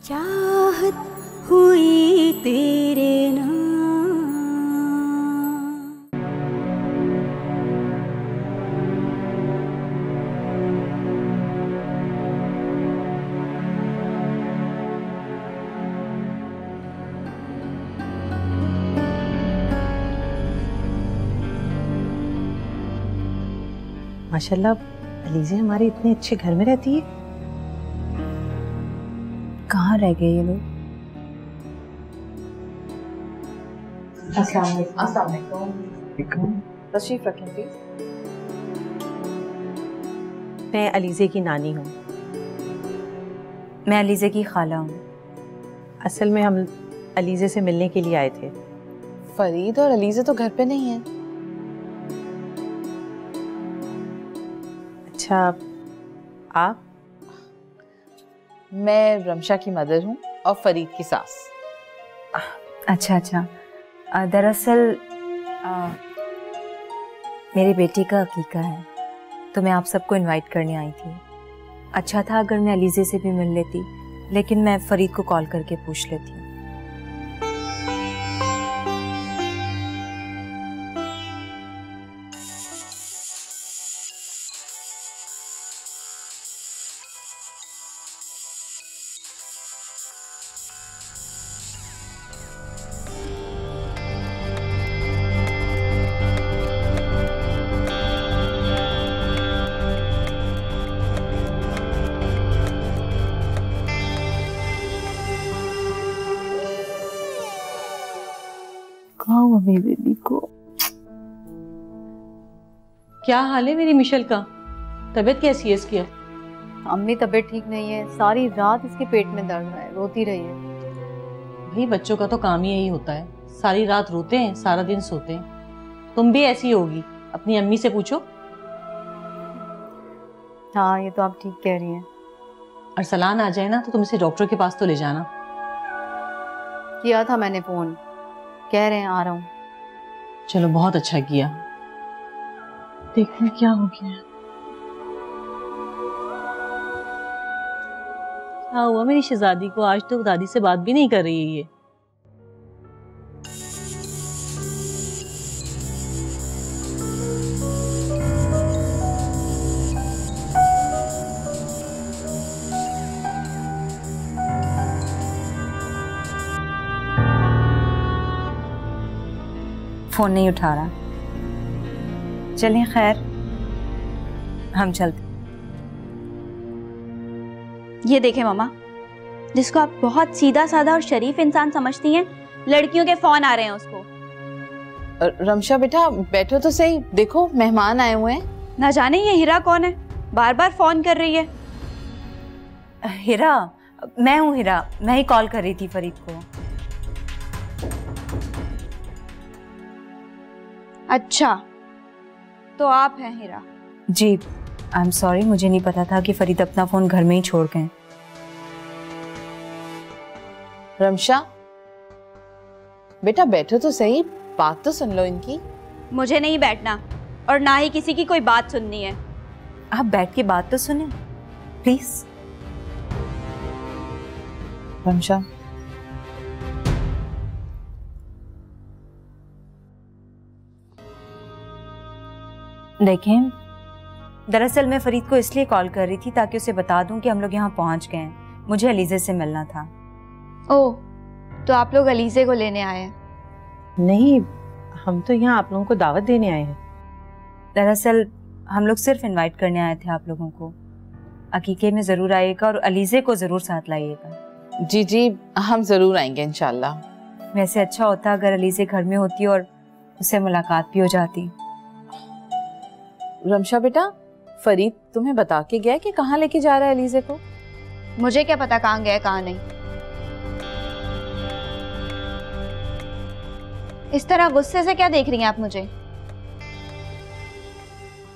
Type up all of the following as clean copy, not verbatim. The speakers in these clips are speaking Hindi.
चाहत हुई तेरे नाम। माशाल्लाह अलीज़े हमारे इतने अच्छे घर में रहती है। कहाँ रह गए ये लोग? अस्सलाम वालेकुम। तशरीफ रखें प्लीज। मैं अलीज़े की नानी हूँ। मैं अलीज़े की खाला हूँ। असल में हम अलीज़े से मिलने के लिए आए थे। फरीद और अलीज़े तो घर पे नहीं है। अच्छा, आप? मैं रमशा की मदर हूँ और फरीद की सास। अच्छा, दरअसल मेरी बेटी का अकीका है, तो मैं आप सबको इनवाइट करने आई थी। अच्छा था अगर मैं अलीज़े से भी मिल लेती, लेकिन मैं फरीद को कॉल करके पूछ लेती हूँ। कहाँ हुआ मेरी बेबी को? क्या हाल है मेरी मिशेल का? तबीयत कैसी है इसकी? अम्मी तबीयत ठीक नहीं है, सारी रात इसके पेट में दर्द है, रोती रही है। भाई बच्चों का तो काम ही यही होता है, सारी रात रोते हैं, सारा दिन सोते हैं। तुम भी ऐसी होगी, अपनी अम्मी से पूछो। हाँ ये तो आप ठीक कह रही हैं। अरसलान आ जाए ना तो तुम इसे डॉक्टर के पास तो ले जाना। किया था मैंने फोन, कह रहे हैं आ रहा हूँ। चलो बहुत अच्छा किया। देखो क्या हो गया। क्या हुआ मेरी शहजादी को? आज तो दादी से बात भी नहीं कर रही है ये। फोन नहीं उठा रहा। चलें खैर, हम चलते। ये देखें मामा, जिसको आप बहुत सीधा साधा और शरीफ इंसान समझती हैं, लड़कियों के फोन आ रहे हैं उसको। रमशा बेटा बैठो तो सही, देखो मेहमान आए हुए हैं। ना जाने ये हीरा कौन है, बार बार फोन कर रही है। हीरा, मैं हूँ हीरा, मैं ही कॉल कर रही थी फरीद को। अच्छा तो आप हैं हीरा? जी, आई एम सॉरी, मुझे नहीं पता था कि फरीद अपना फोन घर में ही छोड़ गए। रमशा बेटा बैठो तो सही, बात तो सुन लो इनकी। मुझे नहीं बैठना और ना ही किसी की कोई बात सुननी है। आप बैठ के बात तो सुने प्लीज। रमशा देखें, दरअसल मैं फरीद को इसलिए कॉल कर रही थी ताकि उसे बता दूं कि हम लोग यहाँ पहुँच गए हैं। मुझे अलीज़े से मिलना था। ओह, तो आप लोग अलीज़े को लेने आए हैं? नहीं, हम तो यहाँ आप लोगों को दावत देने आए हैं। दरअसल हम लोग सिर्फ इनवाइट करने आए थे आप लोगों को। अकीके में ज़रूर आइएगा और अलीज़े को ज़रूर साथ लाइएगा। जी जी, हम ज़रूर आएंगे इंशाल्लाह। वैसे अच्छा होता अगर अलीज़े घर में होती और उससे मुलाकात भी हो जाती। रमशा बेटा, फरीद तुम्हें बता के गया कि कहाँ लेके जा रहा है अलीज़े को? मुझे क्या पता कहाँ गया कहाँ नहीं। इस तरह गुस्से से क्या देख रही हैं आप मुझे?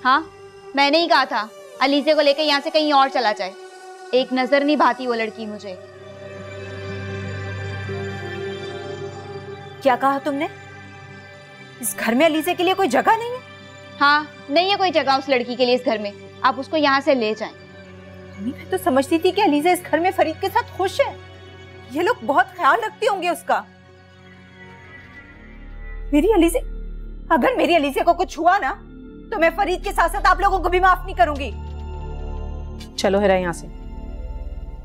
हाँ, मैंने ही कहा था अलीज़े को लेकर यहाँ से कहीं और चला जाए। एक नजर नहीं भाती वो लड़की मुझे। क्या कहा तुमने? इस घर में अलीज़े के लिए कोई जगह नहीं है? हाँ, नहीं है कोई जगह उस लड़की के लिए इस घर में। आप उसको यहाँ से ले जाएं। मैं तो समझती थी कि अलीज़ा इस घर में फरीद के साथ खुश है। ये लोग बहुत ख्याल रखते होंगे उसका। मेरी अलीज़े, अगर मेरी अलीज़े को कुछ हुआ ना तो मैं फरीद के साथ साथ आप लोगों को भी माफ नहीं करूंगी। चलो हिरा यहाँ से,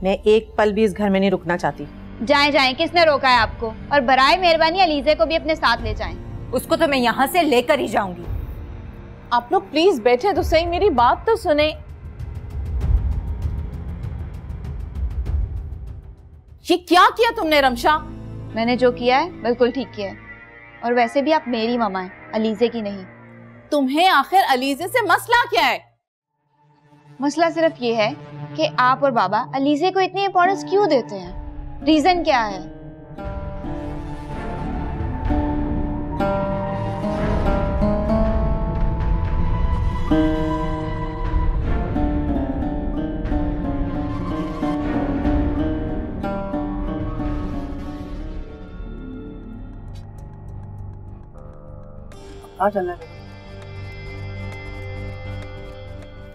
मैं एक पल भी इस घर में नहीं रुकना चाहती। जाएं जाएं, किसने रोका है आपको? और बराए मेहरबानी अलीज़े को भी अपने साथ ले जाएं। उसको तो मैं यहाँ से लेकर ही जाऊंगी। आप लोग प्लीज बैठे तो सही, मेरी बात तो सुने। ये क्या किया तुमने रमशा? मैंने जो किया है बिल्कुल ठीक किया है। और वैसे भी आप मेरी मामा हैं, अलीज़े की नहीं। तुम्हें आखिर अलीज़े से मसला क्या है? मसला सिर्फ ये है कि आप और बाबा अलीज़े को इतनी इंपॉर्टेंस क्यों देते हैं? रीजन क्या है?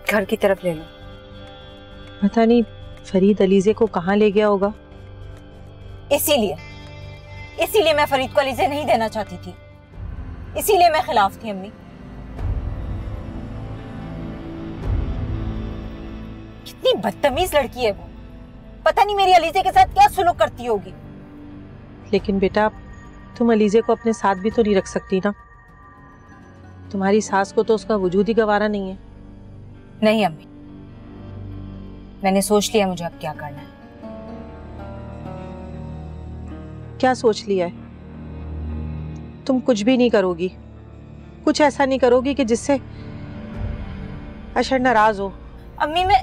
घर की तरफ ले लो। पता नहीं फरीद अलीज़े को कहाँ ले गया होगा। इसीलिए मैं फरीद को अलीज़े नहीं देना चाहती थी, इसीलिए मैं खिलाफ थी। अम्मी, कितनी बदतमीज लड़की है वो, पता नहीं मेरी अलीज़े के साथ क्या सुलूक करती होगी। लेकिन बेटा तुम अलीज़े को अपने साथ भी तो नहीं रख सकती ना। तुम्हारी सास को तो उसका वजूद ही गवारा नहीं है। नहीं अम्मी, मैंने सोच लिया मुझे अब क्या करना है। क्या सोच लिया है? तुम कुछ भी नहीं करोगी, कुछ ऐसा नहीं करोगी कि जिससे अशर नाराज हो। अम्मी मैं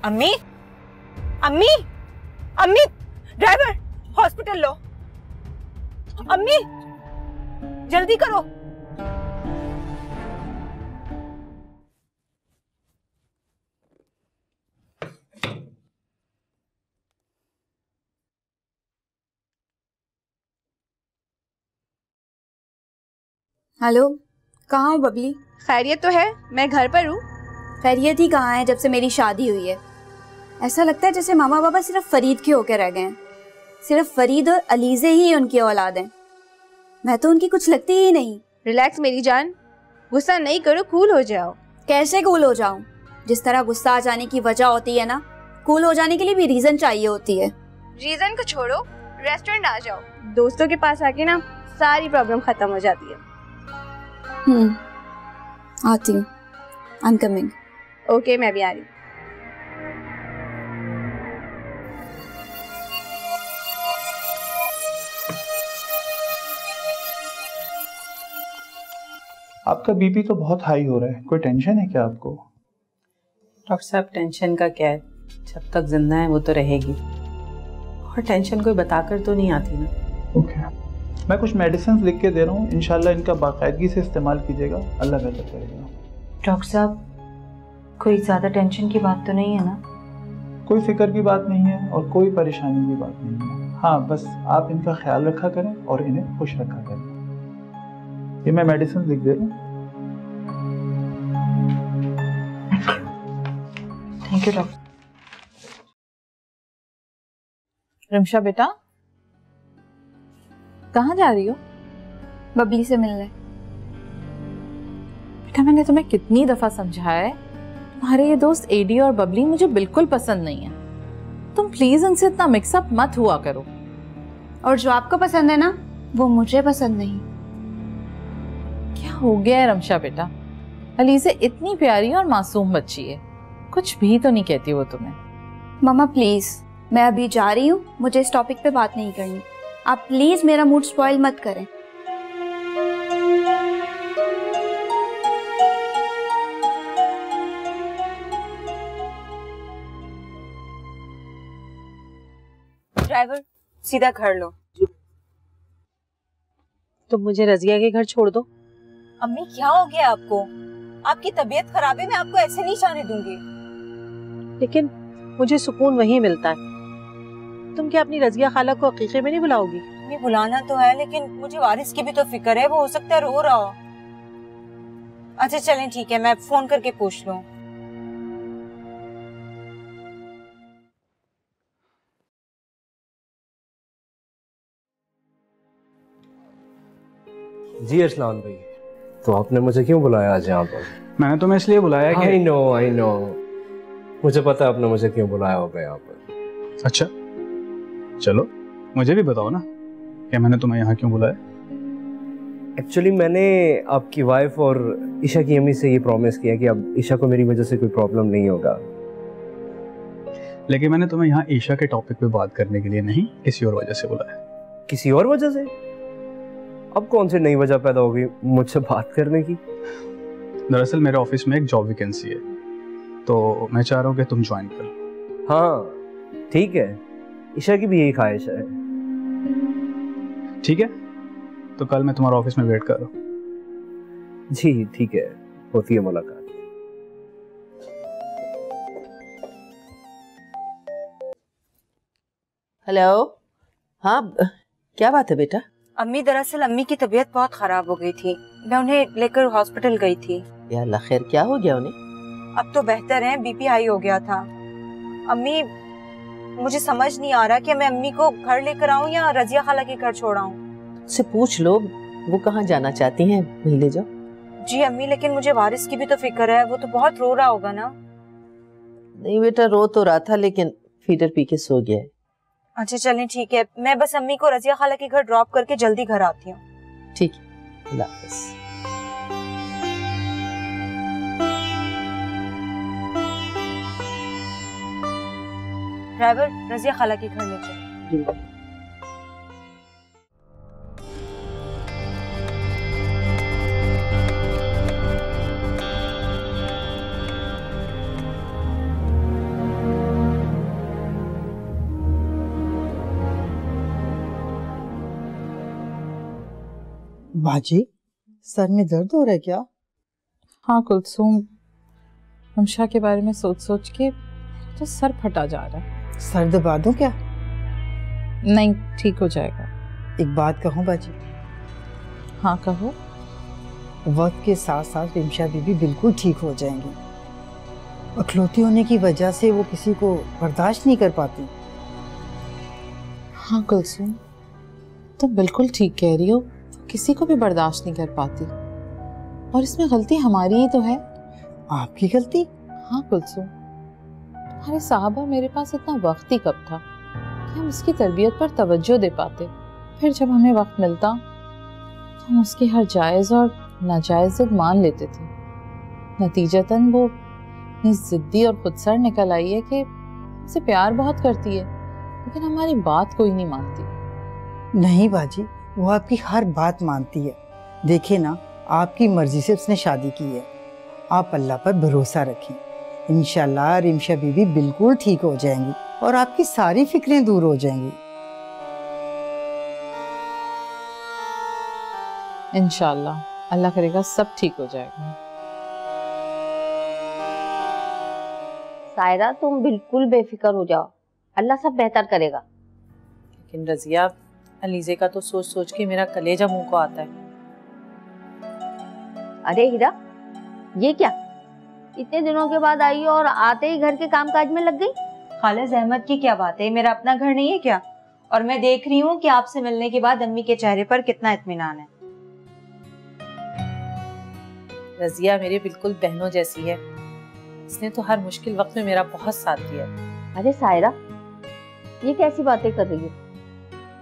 अम्मी अम्मी अम्मी ड्राइवर हॉस्पिटल लो। अम्मी जल्दी करो। हेलो, कहाँ हो बबली? खैरियत तो है, मैं घर पर हूँ। खैरियत ही कहाँ है जब से मेरी शादी हुई है। ऐसा लगता है जैसे मामा बाबा सिर्फ फरीद के होकर रह गए हैं। सिर्फ फरीद और अलीज़े ही उनकी औलाद हैं। मैं तो उनकी कुछ लगती ही नहीं। रिलैक्स मेरी जान, गुस्सा नहीं करो, कूल हो जाओ। कैसे कूल हो जाऊं? जिस तरह गुस्सा आ जाने की वजह होती है ना, कूल हो जाने के लिए भी रीजन चाहिए होती है। रीजन को छोड़ो, रेस्टोरेंट आ जाओ। दोस्तों के पास आके ना सारी प्रॉब्लम खत्म हो जाती है। आती हूँ। I am coming. ओके, मैं भी आ रही हूँ। आपका बीपी तो बहुत हाई हो रहा है, कोई टेंशन है क्या आपको? डॉक्टर साहब टेंशन का क्या है, जब तक जिंदा है वो तो रहेगी। और टेंशन कोई बताकर तो नहीं आती ना। ओके, मैं कुछ मेडिसिन लिख के दे रहा हूँ, इंशाल्लाह इनका बाकायदगी से इस्तेमाल कीजिएगा, अल्लाह बेहतर करेगा। डॉक्टर साहब कोई ज़्यादा टेंशन की बात तो नहीं है ना? कोई फिक्र की बात नहीं है और कोई परेशानी की बात नहीं है। हाँ, बस आप इनका ख्याल रखा करें और इन्हें खुश रखा करें। ये मैं मेडिसिन लिख दे रहा हूँ। Thank you doctor. रमशा बेटा, कहाँ जा रही हो? बबली से मिलने। बेटा मैंने तुम्हें कितनी दफा समझाया है, तुम्हारे ये दोस्त एडी और बबली मुझे बिल्कुल पसंद नहीं है। तुम प्लीज इनसे इतना मिक्सअप मत हुआ करो। और जो आपको पसंद है ना, वो मुझे पसंद नहीं। क्या हो गया है रमशा बेटा? अलीज़े इतनी प्यारी और मासूम बच्ची है, कुछ भी तो नहीं कहती वो तुम्हें। मामा प्लीज, मैं अभी जा रही हूँ, मुझे इस टॉपिक पे बात नहीं करनी। आप प्लीज मेरा मूड स्पॉइल मत करें। ड्राइवर सीधा घर लो। तो मुझे रजिया के घर छोड़ दो। अम्मी क्या हो गया आपको? आपकी तबीयत खराब है, मैं आपको ऐसे नहीं जाने दूंगी। लेकिन मुझे सुकून वहीं मिलता है। तुम क्या अपनी रजिया खाला को अकीके में नहीं बुलाओगी? मैं बुलाना तो है, लेकिन मुझे वारिस की भी तो फिक्र है, वो हो सकता है रो रहा हो। अच्छा चलें ठीक है, मैं फोन करके पूछ लूं। जी अरसलान भाई, तो आपने मुझे क्यों बुलाया आज यहाँ पर? मैंने तुम्हें इसलिए बुलाया कि आई नो, मुझे पता है आपने मुझे क्यों बुलाया होगा यहाँ पर। अच्छा चलो मुझे भी बताओ ना कि मैंने तुम्हें यहाँ क्यों बुलाया। एक्चुअली मैंने आपकी वाइफ और ईशा की अम्मी से ये प्रॉमिस किया कि अब ईशा को मेरी वजह से कोई प्रॉब्लम नहीं होगा। लेकिन मैंने तुम्हें यहाँ ईशा के टॉपिक पे बात करने के लिए नहीं, किसी और वजह से बुलाया। किसी और वजह से? अब कौन सी नई वजह पैदा होगी मुझसे बात करने की? दरअसल मेरे ऑफिस में एक जॉब वैकेंसी है, तो मैं चाह रहा हूँ कि तुम ज्वाइन कर लो। हाँ ठीक है, ईशा की भी यही ख्वाहिश है। ठीक है, तो कल मैं तुम्हारा ऑफिस में वेट कर रहा हूँ। जी ठीक है, होती है मुलाकात। हेलो। हाँ क्या बात है बेटा? अम्मी, दरअसल अम्मी की तबीयत बहुत खराब हो गई थी, मैं उन्हें लेकर हॉस्पिटल गई थी। या अल्लाह खैर, क्या हो गया उन्हें? अब तो बेहतर है, बीपी हाई हो गया था। अम्मी, मुझे समझ नहीं आ रहा कि मैं अम्मी को घर लेकर आऊं या रजिया खाला के घर छोड़ आऊं। उससे पूछ लो वो कहाँ जाना चाहती हैं, वहीं ले जाओ। जी अम्मी, लेकिन मुझे वारिस की भी तो फिक्र है, वो तो बहुत रो रहा होगा ना। नहीं बेटा, रो तो रहा था लेकिन फीडर पी के सो गया है। अच्छा चलें ठीक है, मैं बस अम्मी को रजिया खाला के घर ड्रॉप करके जल्दी घर आती हूँ। ठीक है, अल्लाह हाफ़िज़। ड्राइवर, रजिया खाला के घर ले चलो। बाजी, सर में दर्द हो रहा है क्या? हाँ कुलसुम, हमशा के बारे में सोच सोच के तो सर फटा जा रहा है। सर दबा दूं क्या? नहीं, ठीक हो जाएगा। एक बात कहूँ बाजी? हाँ कहो। वक्त के साथ साथ रिमशा बीबी बिल्कुल ठीक हो जाएंगी। अखलौती होने की वजह से वो किसी को बर्दाश्त नहीं कर पाती। हाँ कुलसुम, तुम बिल्कुल ठीक कह रही हो, किसी को भी बर्दाश्त नहीं कर पाती, और इसमें गलती हमारी ही तो है। आपकी गलती? हाँ कुलसुम, तुम्हारे साहबा मेरे पास इतना वक्त ही कब था कि हम उसकी तरबियत पर तवज्जो दे पाते। फिर जब हमें वक्त मिलता तो हम उसकी हर जायज़ और नाजायज़ जिद मान लेते थे। नतीजतन वो इतनी जिद्दी और खुदसर निकल आई है कि हमसे प्यार बहुत करती है, लेकिन हमारी बात कोई नहीं मानती। नहीं बाजी, वो आपकी हर बात मानती है। देखिए ना, आपकी मर्जी से उसने शादी की है। आप अल्लाह पर भरोसा रखें, इंशाल्लाह रिमशा बीबी बिल्कुल ठीक हो जाएंगी और आपकी सारी फिक्रें दूर हो जाएंगी। इंशाल्लाह, अल्लाह करेगा सब ठीक हो जाएगा। सायरा, तुम बिल्कुल बेफिक्र हो जाओ, अल्लाह सब बेहतर करेगा। लेकिन रजिया, अलीज़े का तो सोच सोच के मेरा कलेजा मुंह को आता है। अरे हीरा, ये क्या इतने दिनों के बाद आई और आते ही घर के कामकाज में लग गई? खाला ज़हमत की क्या बात है, मेरा अपना घर नहीं है क्या? और मैं देख रही हूँ कि आपसे मिलने के बाद अम्मी के चेहरे पर कितना इत्मीनान है। रजिया मेरे बिल्कुल बहनों जैसी है, इसने तो हर मुश्किल वक्त में मेरा बहुत साथ दिया। अरे सायरा, ये कैसी बातें कर रही है?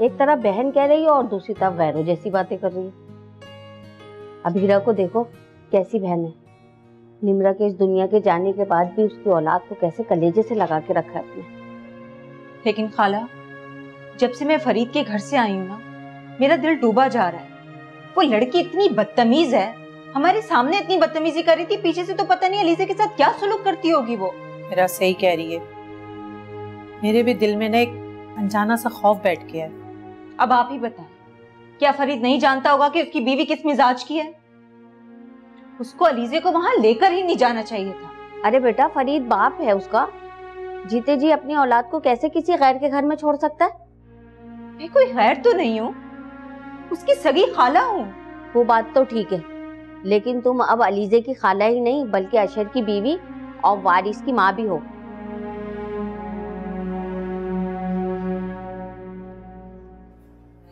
एक तरफ बहन कह रही है और दूसरी तरफ बहनों जैसी बातें कर रही है। अब हीरा को देखो कैसी बहन है, निम्रा के इस दुनिया के जाने के बाद भी उसकी औलाद को कैसे कलेजे से लगा के रखा है अपने। लेकिन खाला, जब से मैं फरीद के घर से आई हूँ ना, मेरा दिल डूबा जा रहा है। वो लड़की इतनी बदतमीज है, हमारे सामने इतनी बदतमीजी कर रही थी, पीछे से तो पता नहीं अलीज़ा के साथ क्या सुलूक करती होगी वो। मेरा सही कह रही है, मेरे भी दिल में ना एक अनजाना सा खौफ बैठ गया है। अब आप ही बताएं, क्या फरीद नहीं जानता होगा कि उसकी बीवी किस मिजाज की है? उसको अलीज़े को वहां लेकर ही नहीं जाना चाहिए था। अरे बेटा, फरीद बाप है उसका, जीते जी अपनी औलाद को कैसे किसी गैर के घर में छोड़ सकता है? मैं कोई गैर तो नहीं हूँ, उसकी सगी खाला हूँ। वो बात तो ठीक है, लेकिन तुम अब अलीज़े की खाला ही नहीं बल्कि अशर की बीवी और वारिस की माँ भी हो।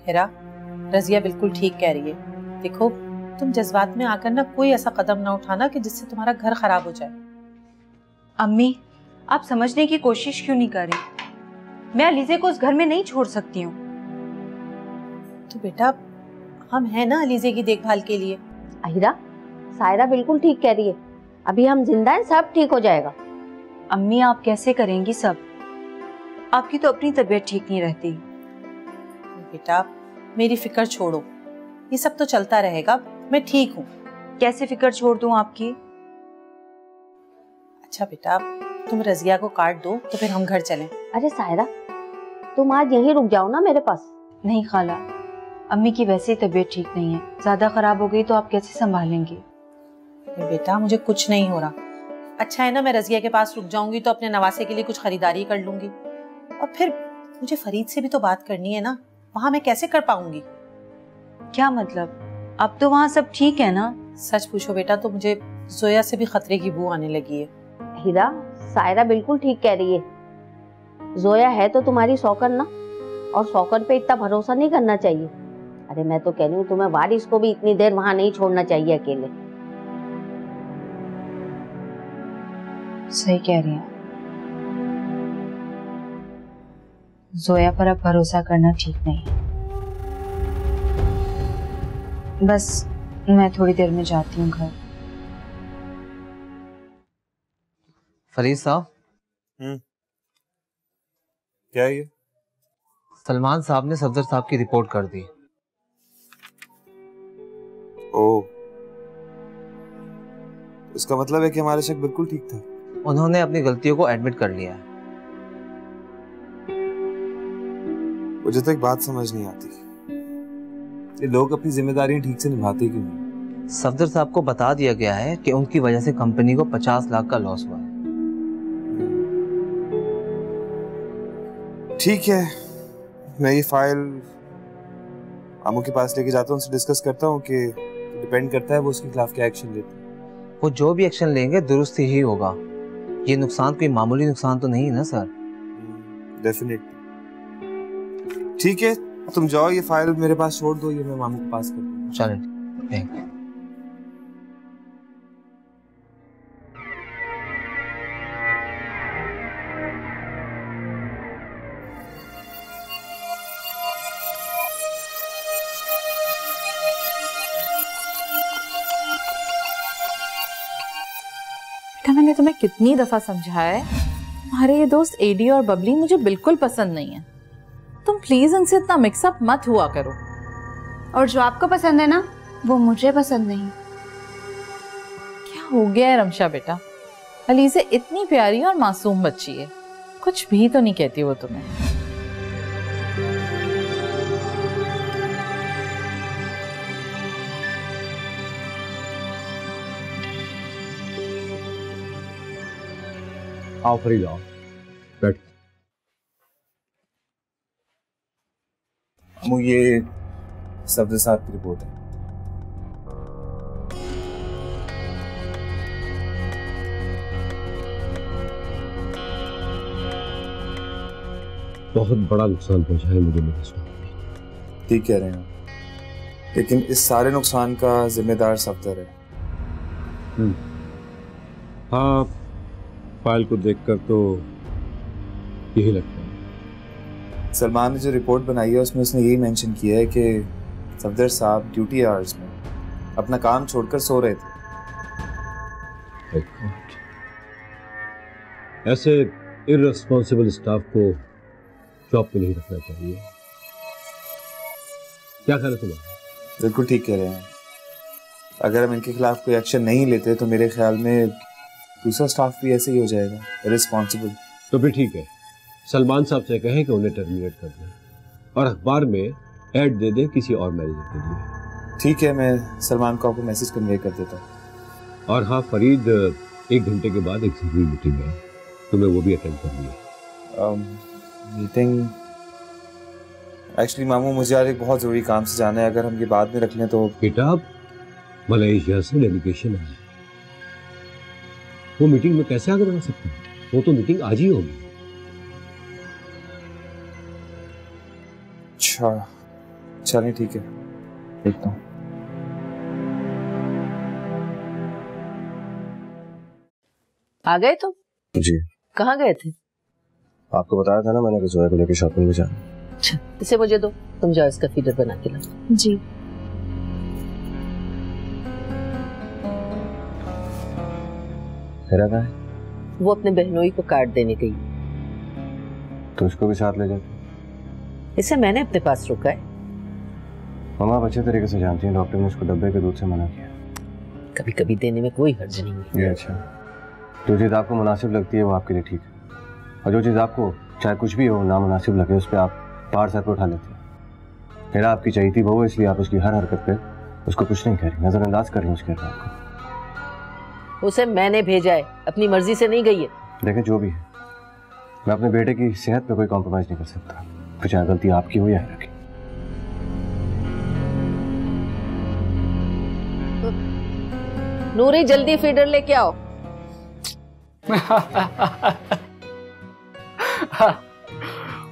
हिरा, रजिया बिल्कुल ठीक कह रही है, देखो, तुम जज्बात में आकर ना कोई ऐसा कदम ना उठाना कि जिससे तुम्हारा घर खराब हो जाए। अम्मी, आप समझने की कोशिश क्यों नहीं कर रही? मैं अलीज़े को उस घर में नहीं छोड़ सकती हूँ। तो बेटा, हम हैं ना अलीज़े की देखभाल के लिए। अहिरा, सायरा बिल्कुल ठीक कह रही है, अभी हम जिंदा हैं, सब ठीक हो जाएगा। अम्मी, आप कैसे करेंगी सब? आपकी तो अपनी तबीयत ठीक नहीं रहती। बेटा, मेरी फिक्र छोड़ो, ये सब तो चलता रहेगा, मैं ठीक हूँ। कैसे फिक्र छोड़ दूँ आपकी? अच्छा बेटा, तुम रजिया को काट दो तो फिर हम घर चलें। अरे सायरा, तुम आज यहीं रुक जाओ ना मेरे पास। नहीं खाला, अम्मी की वैसे ही तबीयत ठीक नहीं है, ज्यादा खराब हो गई तो आप कैसे संभालेंगे? बेटा, मुझे कुछ नहीं हो रहा। अच्छा है ना, मैं रजिया के पास रुक जाऊंगी तो अपने नवासे के लिए कुछ खरीदारी कर लूंगी, और फिर मुझे फरीद से भी तो बात करनी है ना, वहां मैं कैसे कर पाऊंगी? क्या मतलब? अब तो वहाँ सब ठीक है ना? सच पूछो बेटा तो मुझे जोया से भी खतरे की बू आने लगी है। हीरा, सायरा बिल्कुल ठीक कह रही है, जोया है तो तुम्हारी सौकन ना, और सौकन पे इतना भरोसा नहीं करना चाहिए। अरे मैं तो कह रही हूँ तुम्हें वारिस को भी इतनी देर वहां नहीं छोड़ना चाहिए अकेले। सही कह रही हैं। जोया पर अब भरोसा करना ठीक नहीं है। बस मैं थोड़ी देर में जाती हूँ घर। फरीद साहब। क्या है ये? सलमान साहब ने सफदर साहब की रिपोर्ट कर दी। ओह, इसका मतलब है कि हमारा शक बिल्कुल ठीक था। उन्होंने अपनी गलतियों को एडमिट कर लिया है। मुझे तो एक बात समझ नहीं आती, ये लोग अपनी जिम्मेदारियां ठीक से निभाते क्यों नहीं? सफदर साहब को बता दिया गया है कि उनकी वजह से कंपनी को 50 लाख का लॉस हुआ है। ठीक है, मैं ये फाइल आमू के पास लेके जाता हूँ, उनसे डिस्कस करता हूँ कि डिपेंड करता है वो उसके खिलाफ क्या एक्शन लेते हैं। वो जो भी एक्शन लेंगे दुरुस्त ही होगा। ये नुकसान कोई मामूली नुकसान तो नहीं है ना सर? डेफिनेटली। ठीक है, तुम जाओ, ये फाइल मेरे पास छोड़ दो, ये मैं मामू के पास कर दूँ। चलें, थैंक यू। मैंने तुम्हें कितनी दफा समझाया है, तुम्हारे ये दोस्त एडी और बबली मुझे बिल्कुल पसंद नहीं है। तुम प्लीज इनसे इतना मिक्सअप मत हुआ करो। और जो आपको पसंद है ना, वो मुझे पसंद नहीं। क्या हो गया है रमशा बेटा? अलीज़े इतनी प्यारी और मासूम बच्ची है, कुछ भी तो नहीं कहती वो तुम्हें। आओ फरीद, आओ बैठ। ये सफदर साहब की रिपोर्ट है। बहुत बड़ा नुकसान पहुंचा है मुझे मेरे साथ। ठीक कह रहे हैं, लेकिन इस सारे नुकसान का जिम्मेदार सफदर है। हाँ, फाइल को देखकर तो यही लगता है। सलमान ने जो रिपोर्ट बनाई है उसमें उसने यही मेंशन किया है कि सफदर साहब ड्यूटी आवर्स में अपना काम छोड़कर सो रहे थे। ऐसे इररिस्पॉन्सिबल स्टाफ को जॉब पे नहीं रखना चाहिए। क्या ख्याल है तुम्हारा? बिल्कुल ठीक कह रहे हैं। अगर हम इनके खिलाफ कोई एक्शन नहीं लेते तो मेरे ख्याल में दूसरा स्टाफ भी ऐसे ही हो जाएगा, इररिस्पॉन्सिबल। तो भी ठीक है, सलमान साहब से कहें कि उन्हें टर्मिनेट कर दें और अखबार में ऐड दे दें किसी और मैनेजर के लिए। ठीक है, मैं सलमान को आपको मैसेज कन्वे कर देता हूँ। और हाँ फरीद, 1 घंटे के बाद एक जरूरी मीटिंग है, तुम्हें वो भी अटेंड करनी है। मीटिंग? एक्चुअली मामू, मुझे यार एक बहुत जरूरी काम से जाना है, अगर हम ये बाद में रख लें तो। बेटा, मलेशिया से डेलीगेशन है, वो मीटिंग में कैसे आगे बढ़ा सकते हैं? वो तो मीटिंग आज ही होगी। अच्छा, चलें ठीक है, देखता हूँ। आ गए तुम? जी। कहाँ गए थे? आपको बताया था ना मैंने कि जोया को लेकर शॉपिंग में जाना। अच्छा, इसे मुझे दो, तुम जाओ इसका फीडर बना के लाओ। जी। मेरा कहाँ है? वो अपने बहनोई को कार्ड देने गई। तो उसको भी साथ ले जाते। इसे मैंने अपने पास रोका है। मम्मा आप अच्छे तरीके से जानती हैं डॉक्टर ने उसको डब्बे के दूध से मना किया। कभी कभी देने में कोई हर्ज नहीं है। ये अच्छा, जो चीज़ आपको मुनासिब लगती है वो आपके लिए ठीक है, और जो चीज़ आपको चाहे कुछ भी हो ना मुनासिब लगे उस पर आप पहाड़ सर पर उठा लेते हैं। मेरा आपकी चाहती बहू है, इसलिए आप उसकी हर हरकत पे उसको कुछ नहीं कह रही, नजरअंदाज कर रही हैं उसके आपको। उसे मैंने भेजा है, अपनी मर्जी से नहीं गई है। देखें जो भी है, मैं अपने बेटे की सेहत पे कोई कॉम्प्रोमाइज नहीं कर सकता, फिर चाहे गलती आपकी हो या है की। नूरी जल्दी फीडर लेके आओ।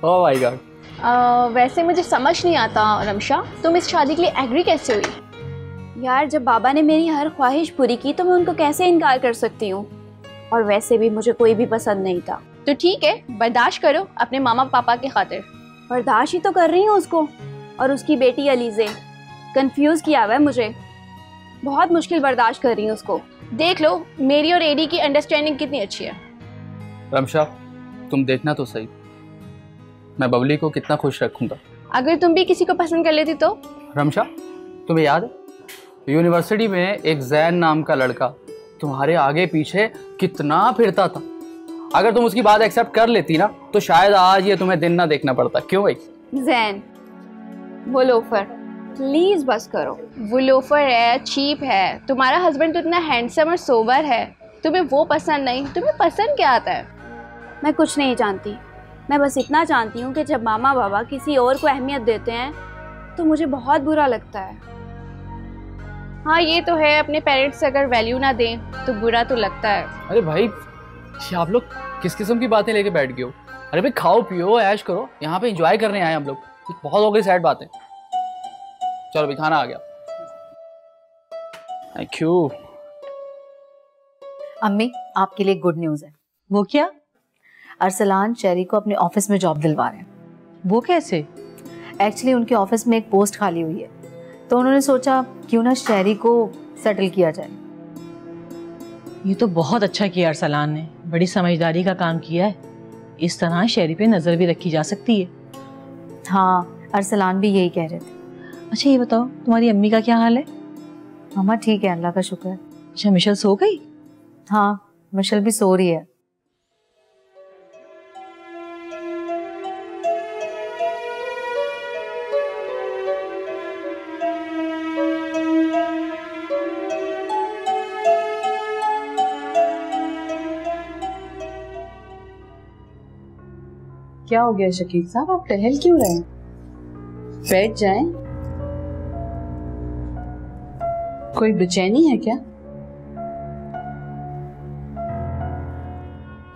Oh my God. वैसे मुझे समझ नहीं आता रमशा, तुम इस शादी के लिए एग्री कैसे हुई? यार जब बाबा ने मेरी हर ख्वाहिश पूरी की तो मैं उनको कैसे इनकार कर सकती हूँ, और वैसे भी मुझे कोई भी पसंद नहीं था। तो ठीक है, बर्दाश्त करो अपने मामा पापा के खातिर। बर्दाश्त ही तो कर रही हूँ उसको, और उसकी बेटी अलीजे कंफ्यूज किया हुआ है मुझे, बहुत मुश्किल बर्दाश्त कर रही हूँ उसको। देख लो मेरी और एडी की अंडरस्टैंडिंग कितनी अच्छी है। रमशा तुम देखना तो सही, मैं बबली को कितना खुश रखूंगा। अगर तुम भी किसी को पसंद कर लेती तो? रमशा तुम्हें याद है यूनिवर्सिटी में एक जैन नाम का लड़का तुम्हारे आगे पीछे कितना फिरता था? अगर तुम उसकी बात एक्सेप्ट कर लेती ना तो शायद आज ये तुम्हें दिन ना देखना पड़ता। क्यों भाई? जैन वो लोफर, प्लीज बस करो। वो लोफर है, चीप है। तुम्हारा हस्बैंड तो इतना हैंडसम और सोबर है, तुम्हें वो पसंद नहीं। तुम्हें पसंद क्या आता है? मैं कुछ नहीं जानती, मैं बस इतना जानती हूँ कि जब मामा बाबा किसी और को अहमियत देते हैं तो मुझे बहुत बुरा लगता है। हाँ ये तो है, अपने पेरेंट्स अगर वैल्यू ना दें तो बुरा तो लगता है। अरे भाई आप लोग किस किस्म की बातें लेके बैठ गए हो? अरे भाई खाओ पियो ऐश करो, यहाँ पे एंजॉय करने आए हम लोग। बहुत हो गई सैड बातें, चलो भाई खाना आ गया। Thank you. अम्मी आपके लिए गुड न्यूज़ है। वो क्या? अरसलान चेरी को अपने ऑफिस में जॉब दिलवा रहे हैं। वो कैसे? एक्चुअली उनके ऑफिस में एक पोस्ट खाली हुई है, तो उन्होंने सोचा क्यों ना चेरी को सेटल किया जाए। ये तो बहुत अच्छा किया अरसलान ने, बड़ी समझदारी का काम किया है। इस तरह शेरी पे नजर भी रखी जा सकती है। हाँ अरसलान भी यही कह रहे थे। अच्छा ये बताओ तुम्हारी अम्मी का क्या हाल है? मामा ठीक है, अल्लाह का शुक्र है। अच्छा मिशेल सो गई? हाँ मिशेल भी सो रही है। क्या हो गया शकील साहब, आप टहल क्यों रहे हैं? बैठ जाएं। कोई बेचैनी है क्या?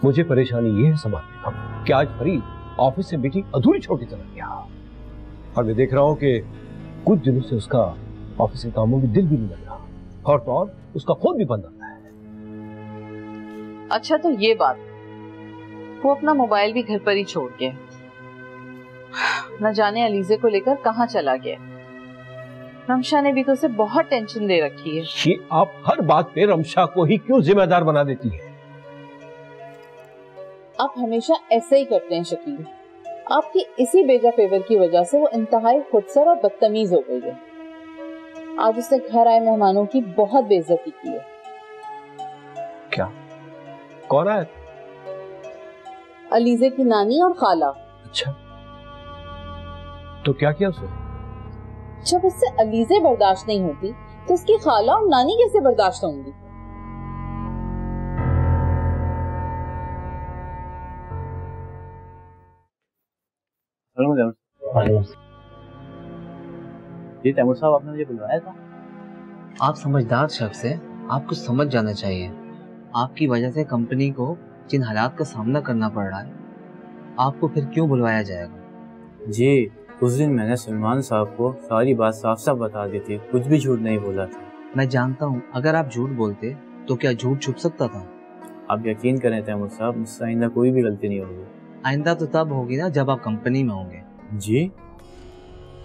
मुझे परेशानी ये है संभालने का कि आज फरीद ऑफिस से मीटिंग अधूरी छोड़ के चला गया, और मैं देख रहा हूँ कि कुछ दिनों से उसका ऑफिस के कामों में दिल भी नहीं लग रहा, और तो और उसका फोन भी बंद आता है। अच्छा तो ये बात, वो अपना मोबाइल भी घर पर ही छोड़ गया, न जाने अलीजे को लेकर कहाँ चला गया। रमशा ने भी तो उसे बहुत टेंशन दे रखी है। ये आप हर बात पे रमशा को ही क्यों जिम्मेदार बना देती है? आप हमेशा ऐसे ही करते हैं शकील। आपकी इसी बेजा फेवर की वजह से वो इंतहाई खुदसर और बदतमीज हो गई है। आज उसने घर आए मेहमानों की बहुत बेइज्जती की है। क्या? कौन आया? अलीजे की नानी और खाला। अच्छा तो क्या किया उसने? जब उससे अलीजे बर्दाश्त नहीं होती तो उसकी खाला और नानी कैसे बर्दाश्त होंगी? जी तैमूर साहब, आपने मुझे बुलवाया था। आप समझदार शख्स हैं, आपको समझ जाना चाहिए। आपकी वजह से कंपनी को जिन हालात का सामना करना पड़ रहा है, आपको फिर क्यों बुलवाया जाएगा? जी उस दिन मैंने सलमान साहब को सारी बात साफ साफ बता दी थी, कुछ भी झूठ नहीं बोला था। मैं जानता हूँ, अगर आप झूठ बोलते तो क्या झूठ छुप सकता था? आप यकीन करें तैमूर साहब, मुझसे आइंदा कोई भी गलती नहीं होगी। आइंदा तो तब होगी ना जब आप कंपनी में होंगे। जी?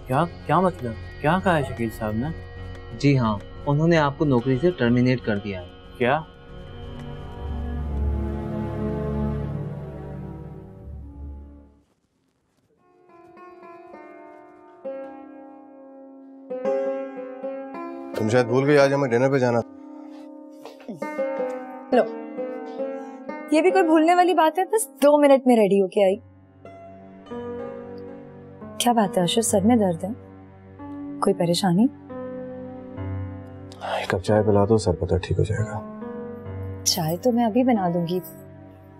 क्या क्या मतलब? क्या कहा है शकील साहब ने? जी हाँ, उन्होंने आपको नौकरी से टर्मिनेट कर दिया है। क्या? तुम शायद भूल गई आज हमें डिनर पे जाना। लो, ये भी कोई भूलने वाली बात है? बस 2 मिनट में रेडी होके आई। क्या बात है अशर, सर में दर्द है? कोई परेशानी? एक कप चाय पिला दो, सर पता ठीक हो जाएगा। चाय तो मैं अभी बना दूंगी,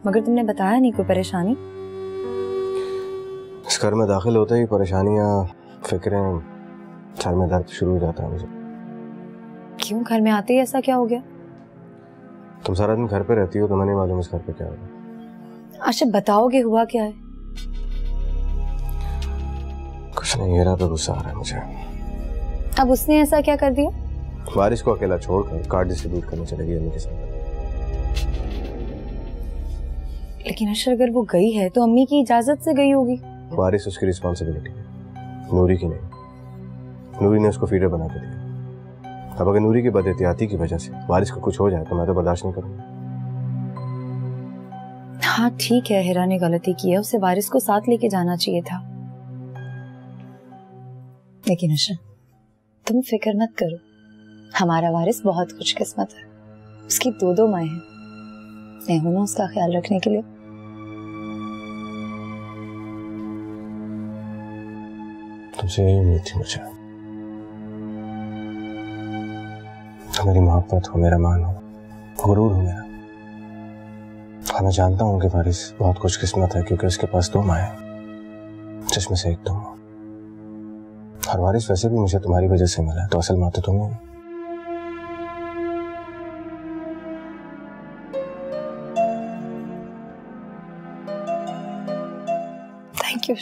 मगर तुमने बताया नहीं कोई परेशानी। इस घर में दाखिल होते ही परेशानियां, फिक्रें, सर में दर्द शुरू हो जाता है मुझे। क्यों, घर में आते ही ऐसा क्या हो गया? तुम सारा दिन घर पे रहती हो, तुम्हें नहीं मालूम इस घर पे क्या होगा। अच्छा बताओगे हुआ क्या है? कुछ नहीं, हेरा पे गुस्सा आ रहा है मुझे। अब उसने ऐसा क्या कर दिया? बारिश को अकेला छोड़कर कार्ड डिस्ट्रीब्यूट करने चलेगी अम्मी के साथ। लेकिन अशर अगर वो गई है तो अम्मी की इजाजत से गई होगी। बारिश उसकी रिस्पॉन्सिबिलिटी है, नूरी की नहीं। नूरी ने उसको फीडर बना के दिया। अब अगर नूरी की बदएहतियाती की वजह से बारिश को कुछ हो जाए तो मैं तो बर्दाश्त नहीं करूंगा। हाँ ठीक है, हेरा ने गलती की है, उसे वारिस को साथ लेके जाना चाहिए था। लेकिन अशर तुम फिक्र मत करो, हमारा वारिस बहुत खुशकिस्मत है। उसकी 2 माएँ हैं, मैं हूं ना उसका ख्याल रखने के लिए। तुमसे यही उम्मीद थी मुझे। तुम मेरी मोहब्बत हो, मेरा मान हो, गुरूर हो मेरा। और मैं जानता हूँ कि वारिस बहुत खुशकिस्मत है क्योंकि उसके पास 2 माएँ हैं, जिसमें से एक तुम हो। और वारिस वैसे भी मुझे तुम्हारी वजह से मिला है, तो असल माँ तो तुम हो। Thank you,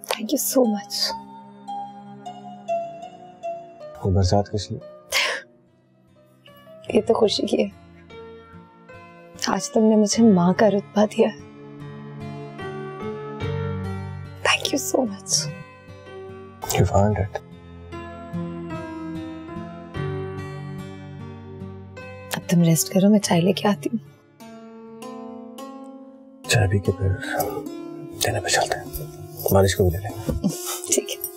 thank you so much. वो बरसात किस लिए? ये तो खुशी की है, आज तुमने मुझे माँ का रुतबा दिया। Thank you so much. You've earned it. अब तुम रेस्ट करो, मैं चाय लेके आती हूँ। चाय पी के फिर डिनर पे चलते हैं, बारिश को भी ले लेंगे। ठीक है।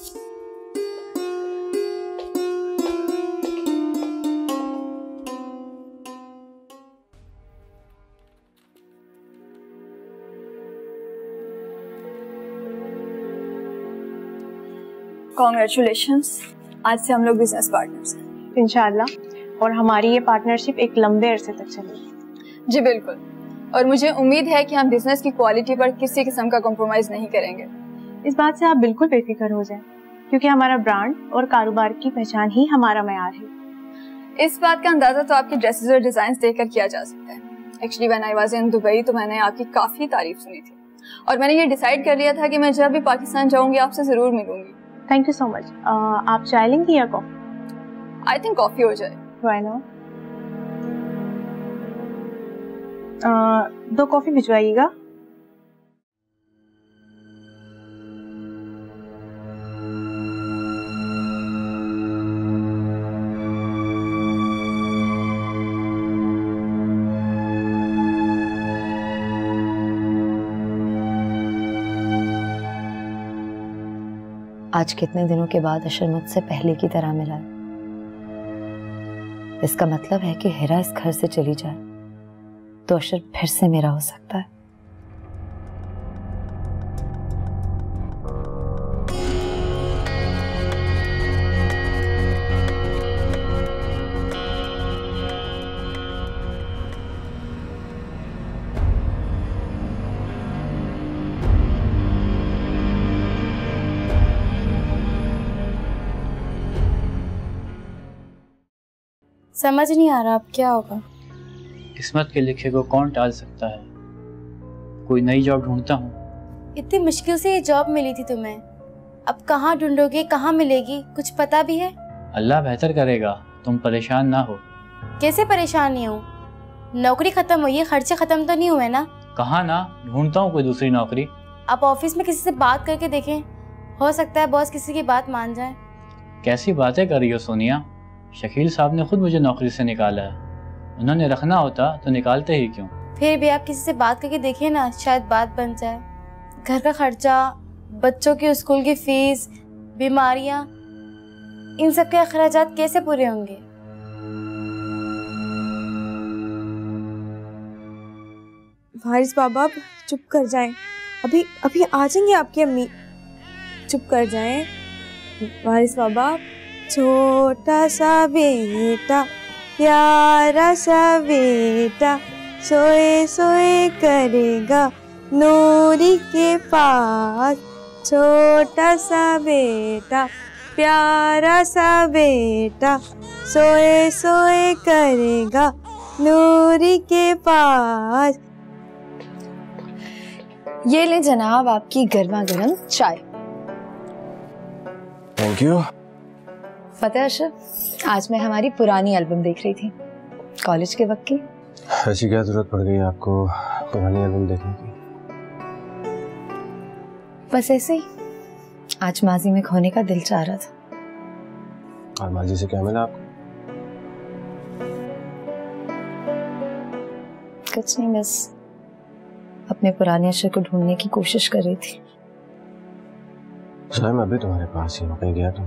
कॉन्ग्रेचुलेशंस, आज से हम लोग बिजनेस पार्टनर्स हैं इंशाल्लाह, और हमारी ये पार्टनरशिप एक लंबे अरसे तक चलेगी। जी बिल्कुल, और मुझे उम्मीद है कि हम बिजनेस की क्वालिटी पर किसी किस्म का कॉम्प्रोमाइज नहीं करेंगे। इस बात से आप बिल्कुल बेफिक्र हो जाएं, क्योंकि हमारा ब्रांड और कारोबार की पहचान ही हमारा मयार है। इस बात का अंदाजा तो आपके ड्रेसेस और डिजाइन देखकर किया जा सकता है। Actually when I was in Dubai तो मैंने आपकी काफी तारीफ सुनी थी, और मैंने ये डिसाइड कर लिया था कि मैं जब भी पाकिस्तान जाऊंगी आपसे जरूर मिलूंगी। Thank you so much. आप चाय लेंगी या कॉफी? आई थिंक कॉफी हो जाए। Why not? 2 कॉफी भिजवाइएगा। आज कितने दिनों के बाद अशर मुझसे पहले की तरह मिला है। इसका मतलब है कि हिरा इस घर से चली जाए तो अशर फिर से मेरा हो सकता है। समझ नहीं आ रहा अब क्या होगा। किस्मत के लिखे को कौन टाल सकता है। कोई नई जॉब ढूंढता हूँ। इतनी मुश्किल से ये जॉब मिली थी तुम्हें, अब कहाँ ढूंढोगे, कहाँ मिलेगी, कुछ पता भी है? अल्लाह बेहतर करेगा, तुम परेशान ना हो। कैसे परेशान नहीं हूँ? नौकरी खत्म हुई है, खर्चे खत्म तो नहीं हुए ना? कहाँ ना, ढूंढता हूँ कोई दूसरी नौकरी। आप ऑफिस में किसी से बात करके देखें, हो सकता है बॉस किसी की बात मान जाए। कैसी बातें कर रही हो सोनिया? शकील साहब ने खुद मुझे नौकरी से निकाला है, उन्होंने रखना होता तो निकालते ही क्यों। फिर भी आप किसी से बात करके देखिए ना, शायद बात बन जाए। घर का खर्चा, बच्चों की स्कूल की फीस, बीमारियां, इन सब के अखराजात कैसे पूरे होंगे? वारिस बाबा चुप कर जाएं, अभी अभी आ जाएंगे आपकी अम्मी, चुप कर जाएं। वारिस बाबा, छोटा सा बेटा, प्यारा सा बेटा, सोए सोए करेगा नूरी के पास। छोटा सा बेटा, प्यारा सा बेटा, सोए सोए करेगा नूरी के पास। ये ले जनाब आपकी गर्मा गर्म चाय। Thank you. पता है अशरफ, आज मैं हमारी पुरानी एल्बम देख रही थी, कॉलेज के वक्त की। ऐसी क्या जरूरत पड़ गई आपको पुरानी एल्बम देखने की? बस ऐसे ही, आज माजी में खोने का दिल चाह रहा था। और माजी से क्या मिला आपको? कुछ नहीं, बस अपने पुराने अशर को ढूंढने की कोशिश कर रही थी। मैं अभी तुम्हारे पास ही हूँ, कहीं गया तुम?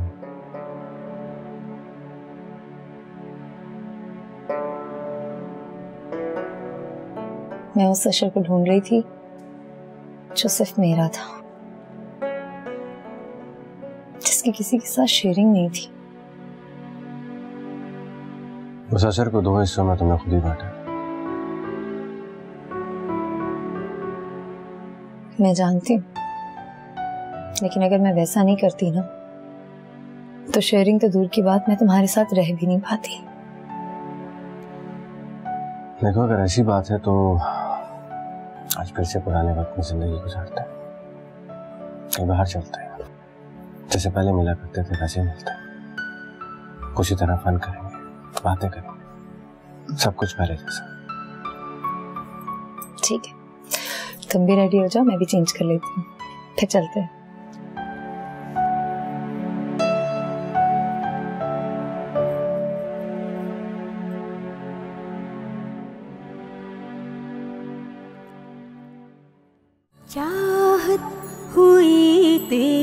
मैं उस अशर को ढूंढ रही थी जो सिर्फ मेरा था, जिसकी किसी के साथ शेयरिंग नहीं थी। उस अशर को 2 हिस्सों में तुमने खुद ही बांटा। मैं जानती हूँ, लेकिन अगर मैं वैसा नहीं करती ना, तो शेयरिंग तो दूर की बात, मैं तुम्हारे साथ रह भी नहीं पाती। देखो, अगर ऐसी बात है तो आज फिर से पुराने वक्त में जिंदगी गुजारते हैं, कहीं बाहर चलते हैं, जैसे पहले मिला करते थे वैसे मिलते हैं, कुछ ही तरह फन करेंगे, बातें करेंगे, सब कुछ पहले जैसा। ठीक है, तुम भी रेडी हो जाओ, मैं भी चेंज कर लेती हूँ, फिर चलते हैं। चाहत हुई तेरी